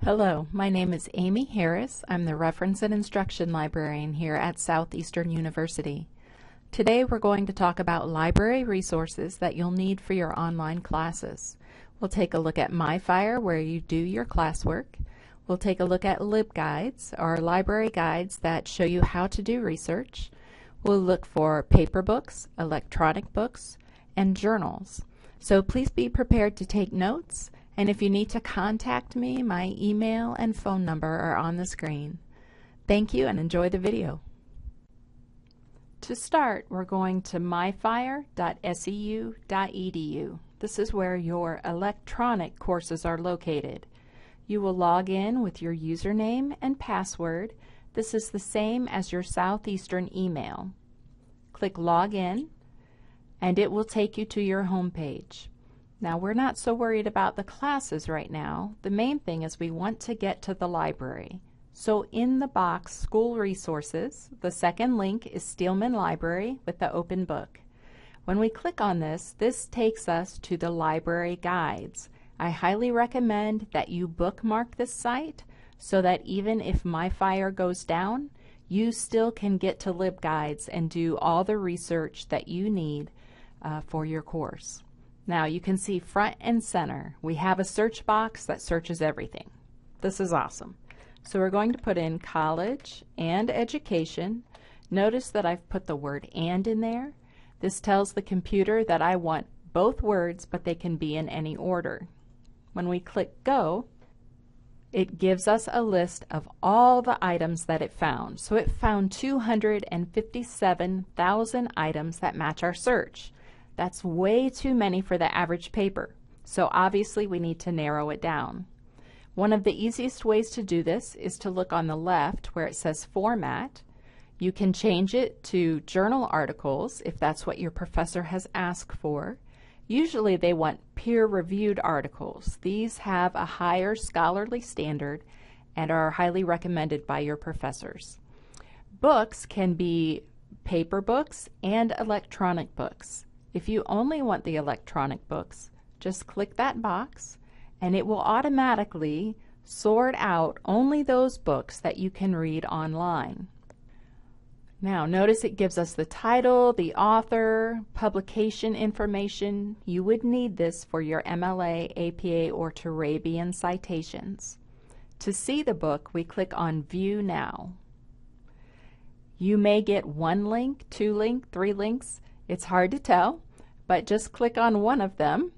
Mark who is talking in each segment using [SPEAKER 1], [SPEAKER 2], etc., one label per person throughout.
[SPEAKER 1] Hello, my name is Amy Harris. I'm the Reference and Instruction Librarian here at Southeastern University. Today we're going to talk about library resources that you'll need for your online classes. We'll take a look at MyFire, where you do your classwork. We'll take a look at LibGuides, our library guides that show you how to do research. We'll look for paper books, electronic books, and journals. So please be prepared to take notes. And if you need to contact me, my email and phone number are on the screen. Thank you and enjoy the video. To start, we're going to myfire.seu.edu. This is where your electronic courses are located. You will log in with your username and password. This is the same as your Southeastern email. Click Login, and it will take you to your home page. Now, we're not so worried about the classes right now. The main thing is we want to get to the library. So in the box, School Resources, the second link is Steelman Library with the open book. When we click on this, this takes us to the library guides. I highly recommend that you bookmark this site so that even if MyFire goes down, you still can get to LibGuides and do all the research that you need for your course. Now you can see front and center, we have a search box that searches everything. This is awesome. So we're going to put in college and education. Notice that I've put the word "and" in there. This tells the computer that I want both words, but they can be in any order. When we click go, it gives us a list of all the items that it found. So it found 257,000 items that match our search. That's way too many for the average paper, so obviously we need to narrow it down. One of the easiest ways to do this is to look on the left where it says Format. You can change it to journal articles if that's what your professor has asked for. Usually they want peer-reviewed articles. These have a higher scholarly standard and are highly recommended by your professors. Books can be paper books and electronic books. If you only want the electronic books, just click that box and it will automatically sort out only those books that you can read online. Now notice it gives us the title, the author, publication information. You would need this for your MLA, APA, or Turabian citations. To see the book, we click on View Now. You may get one link, 2 links, 3 links. It's hard to tell, but just click on one of them.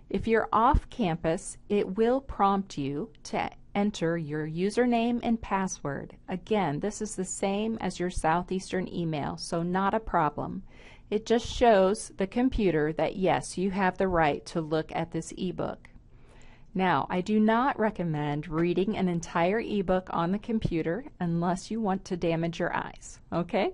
[SPEAKER 1] If you're off campus, it will prompt you to enter your username and password. Again, this is the same as your Southeastern email, so not a problem. It just shows the computer that yes, you have the right to look at this ebook. Now, I do not recommend reading an entire ebook on the computer unless you want to damage your eyes, okay?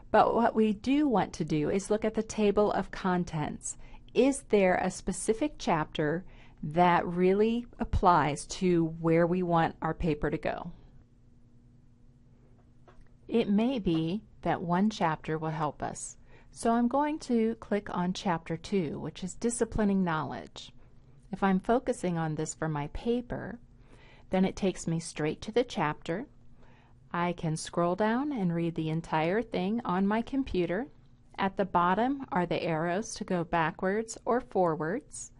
[SPEAKER 1] But what we do want to do is look at the table of contents. Is there a specific chapter that really applies to where we want our paper to go? It may be that one chapter will help us. So I'm going to click on Chapter 2, which is Disciplining Knowledge. If I'm focusing on this for my paper, then it takes me straight to the chapter. I can scroll down and read the entire thing on my computer. At the bottom are the arrows to go backwards or forwards.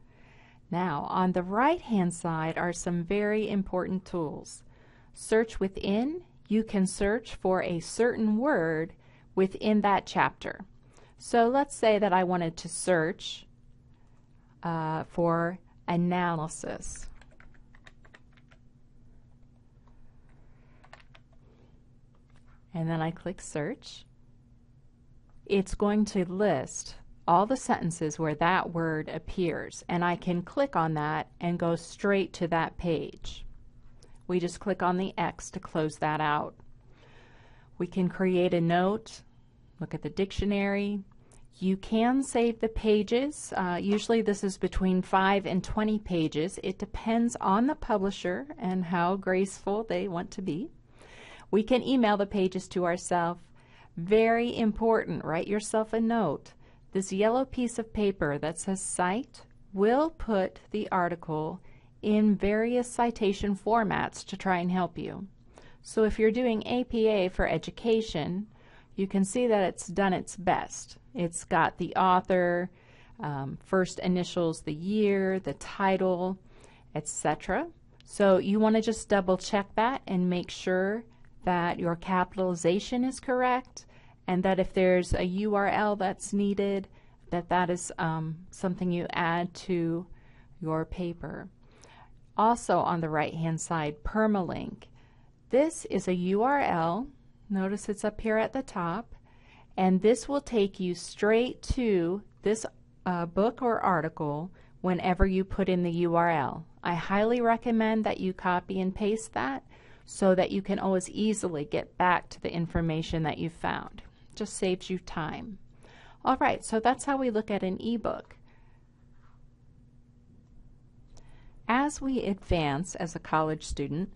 [SPEAKER 1] Now, on the right-hand side are some very important tools. Search Within. You can search for a certain word within that chapter. So let's say that I wanted to search for analysis. And then I click search. It's going to list all the sentences where that word appears, and I can click on that and go straight to that page. We just click on the X to close that out. We can create a note, look at the dictionary. You can save the pages. Usually this is between 5 and 20 pages. It depends on the publisher and how graceful they want to be. We can email the pages to ourselves. Very important, write yourself a note. This yellow piece of paper that says Cite will put the article in various citation formats to try and help you. So if you're doing APA for education, you can see that it's done its best. It's got the author, first initials, the year, the title, etc. So you want to just double check that and make sure that your capitalization is correct, and that if there's a URL that's needed, that is something you add to your paper. Also on the right hand side, permalink. This is a URL. Notice it's up here at the top, and this will take you straight to this book or article whenever you put in the URL. I highly recommend that you copy and paste that so that you can always easily get back to the information that you found. Just saves you time. All right, so that's how we look at an ebook. As we advance as a college student,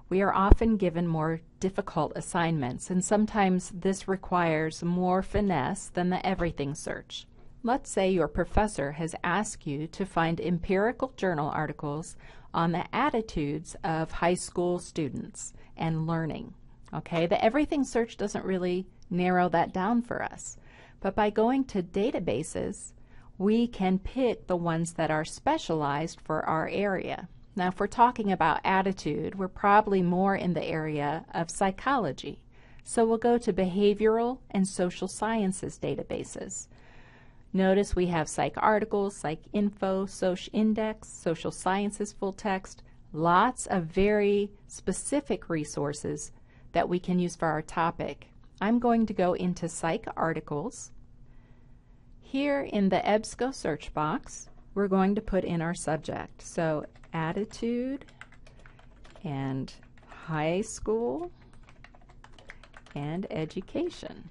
[SPEAKER 1] we are often given more difficult assignments, and sometimes this requires more finesse than the everything search. Let's say your professor has asked you to find empirical journal articles on the attitudes of high school students and learning. Okay, the everything search doesn't really narrow that down for us, but by going to databases, we can pick the ones that are specialized for our area. Now, if we're talking about attitude, we're probably more in the area of psychology. So we'll go to behavioral and social sciences databases. Notice we have Psych Articles, Psych Info, Soc Index, Social Sciences Full Text, lots of very specific resources that we can use for our topic. I'm going to go into Psych Articles. Here in the EBSCO search box, we're going to put in our subject. So attitude and high school and education.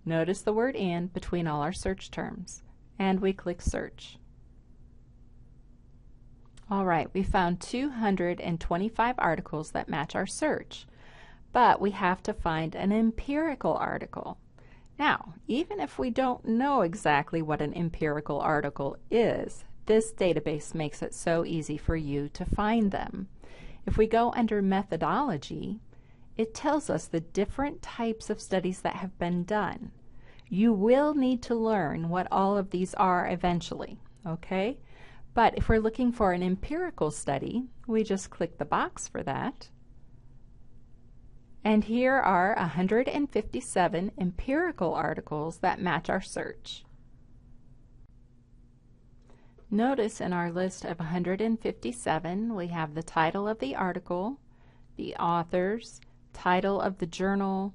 [SPEAKER 1] Notice the word "and" between all our search terms, and we click search. All right, we found 225 articles that match our search, but we have to find an empirical article. Now, even if we don't know exactly what an empirical article is, this database makes it so easy for you to find them. If we go under methodology, it tells us the different types of studies that have been done. You will need to learn what all of these are eventually, okay? But if we're looking for an empirical study, we just click the box for that. And here are 157 empirical articles that match our search. Notice in our list of 157, we have the title of the article, the authors, title of the journal,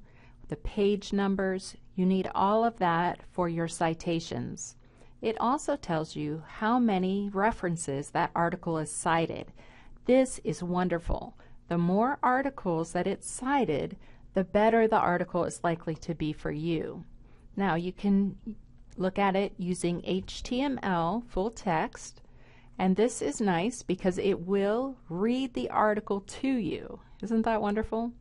[SPEAKER 1] the page numbers. You need all of that for your citations. It also tells you how many references that article is cited. This is wonderful. The more articles that it's cited, the better the article is likely to be for you. Now you can look at it using HTML full text, and this is nice because it will read the article to you. Isn't that wonderful?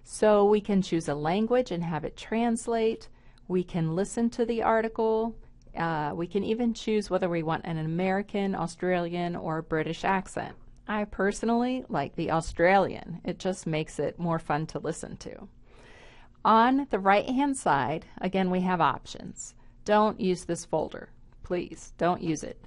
[SPEAKER 1] So we can choose a language and have it translate. We can listen to the article. We can even choose whether we want an American, Australian, or British accent. I personally like the Australian. It just makes it more fun to listen to. On the right-hand side, again, we have options. Don't use this folder. Please, don't use it.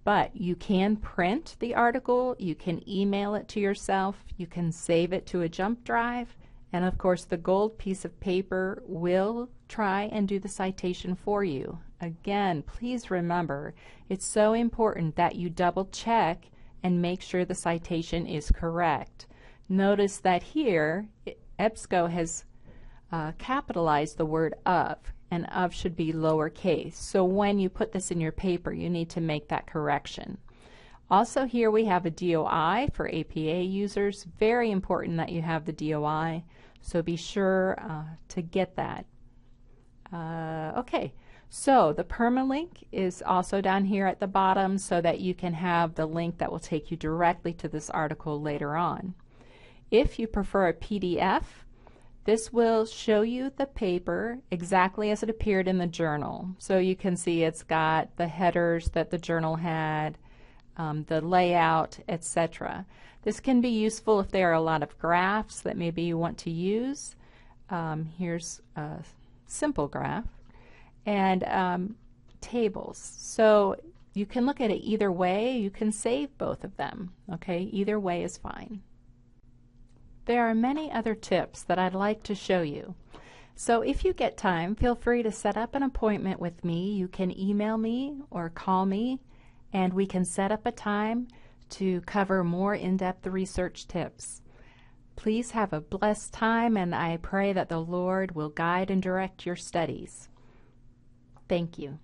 [SPEAKER 1] But you can print the article, you can email it to yourself, you can save it to a jump drive, and of course the gold piece of paper will try and do the citation for you. Again, please remember, it's so important that you double check and make sure the citation is correct. Notice that here, EBSCO has capitalized the word of, and of should be lowercase. So when you put this in your paper, you need to make that correction. Also here we have a DOI for APA users. Very important that you have the DOI, so be sure to get that. Okay, so the permalink is also down here at the bottom so that you can have the link that will take you directly to this article later on. If you prefer a PDF, this will show you the paper exactly as it appeared in the journal. So you can see it's got the headers that the journal had, the layout, etc. This can be useful if there are a lot of graphs that maybe you want to use. Here's a simple graph, and tables. So you can look at it either way. You can save both of them. Okay, either way is fine. There are many other tips that I'd like to show you. So if you get time, feel free to set up an appointment with me. You can email me or call me, and we can set up a time to cover more in-depth research tips. Please have a blessed time, and I pray that the Lord will guide and direct your studies. Thank you.